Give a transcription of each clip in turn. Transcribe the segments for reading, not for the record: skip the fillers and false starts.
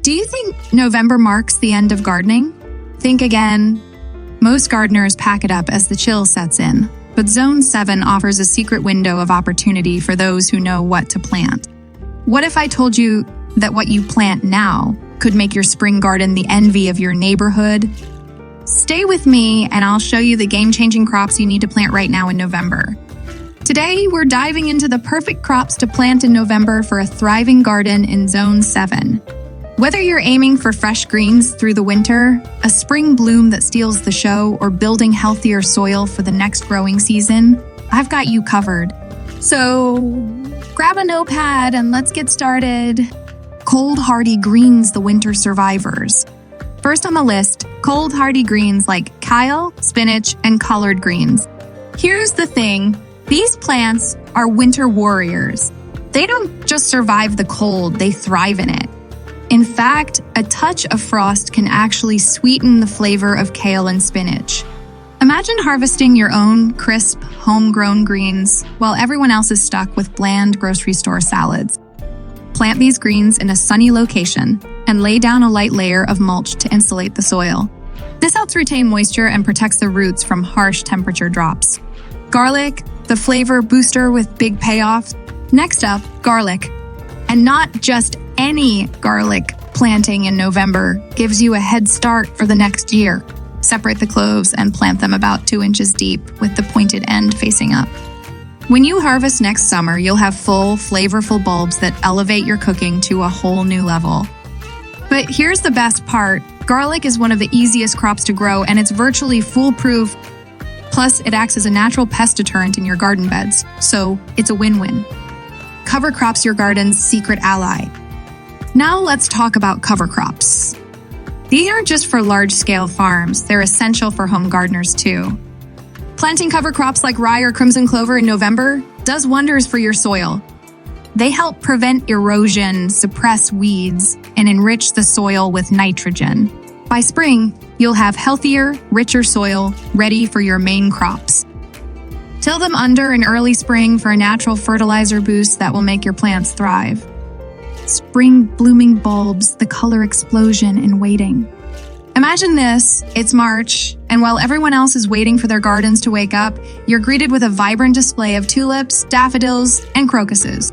Do you think November marks the end of gardening? Think again. Most gardeners pack it up as the chill sets in, but Zone 7 offers a secret window of opportunity for those who know what to plant. What if I told you that what you plant now could make your spring garden the envy of your neighborhood? Stay with me and I'll show you the game-changing crops you need to plant right now in November. Today, we're diving into the perfect crops to plant in November for a thriving garden in Zone 7. Whether you're aiming for fresh greens through the winter, a spring bloom that steals the show, or building healthier soil for the next growing season, I've got you covered. So, grab a notepad and let's get started. Cold hardy greens, the winter survivors. First on the list, cold hardy greens like kale, spinach, and collard greens. Here's the thing, these plants are winter warriors. They don't just survive the cold, they thrive in it. In fact, a touch of frost can actually sweeten the flavor of kale and spinach. Imagine harvesting your own crisp, homegrown greens while everyone else is stuck with bland grocery store salads. Plant these greens in a sunny location and lay down a light layer of mulch to insulate the soil. This helps retain moisture and protects the roots from harsh temperature drops. Garlic, the flavor booster with big payoffs. Next up, garlic. And not just any garlic planting in November gives you a head start for the next year. Separate the cloves and plant them about 2 inches deep with the pointed end facing up. When you harvest next summer, you'll have full, flavorful bulbs that elevate your cooking to a whole new level. But here's the best part. Garlic is one of the easiest crops to grow and it's virtually foolproof. Plus, it acts as a natural pest deterrent in your garden beds, so it's a win-win. Cover crops your garden's secret ally. Now let's talk about cover crops. These aren't just for large-scale farms, they're essential for home gardeners too. Planting cover crops like rye or crimson clover in November does wonders for your soil. They help prevent erosion, suppress weeds, and enrich the soil with nitrogen. By spring, you'll have healthier, richer soil ready for your main crops. Till them under in early spring for a natural fertilizer boost that will make your plants thrive. Spring blooming bulbs, the color explosion in waiting. Imagine this, it's March, and while everyone else is waiting for their gardens to wake up, you're greeted with a vibrant display of tulips, daffodils, and crocuses.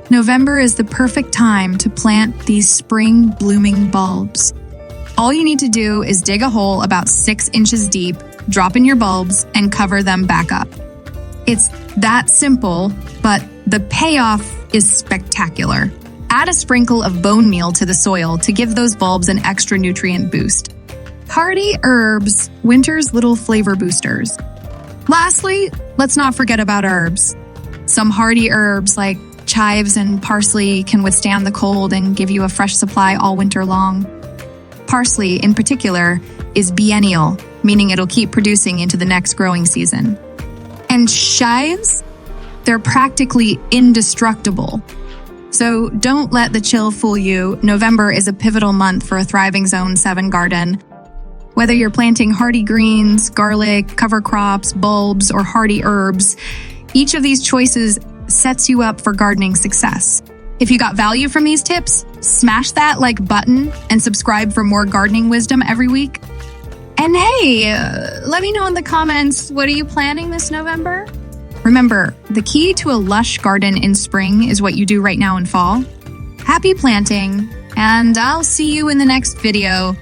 November is the perfect time to plant these spring blooming bulbs. All you need to do is dig a hole about 6 inches deep, drop in your bulbs, and cover them back up. It's that simple, but the payoff is spectacular. Add a sprinkle of bone meal to the soil to give those bulbs an extra nutrient boost. Hardy herbs, winter's little flavor boosters. Lastly, let's not forget about herbs. Some hardy herbs like chives and parsley can withstand the cold and give you a fresh supply all winter long. Parsley, in particular, is biennial, meaning it'll keep producing into the next growing season. And chives? They're practically indestructible. So don't let the chill fool you. November is a pivotal month for a thriving Zone 7 garden. Whether you're planting hardy greens, garlic, cover crops, bulbs, or hardy herbs, each of these choices sets you up for gardening success. If you got value from these tips, smash that like button and subscribe for more gardening wisdom every week. And hey, let me know in the comments, what are you planting this November? Remember, the key to a lush garden in spring is what you do right now in fall. Happy planting, and I'll see you in the next video.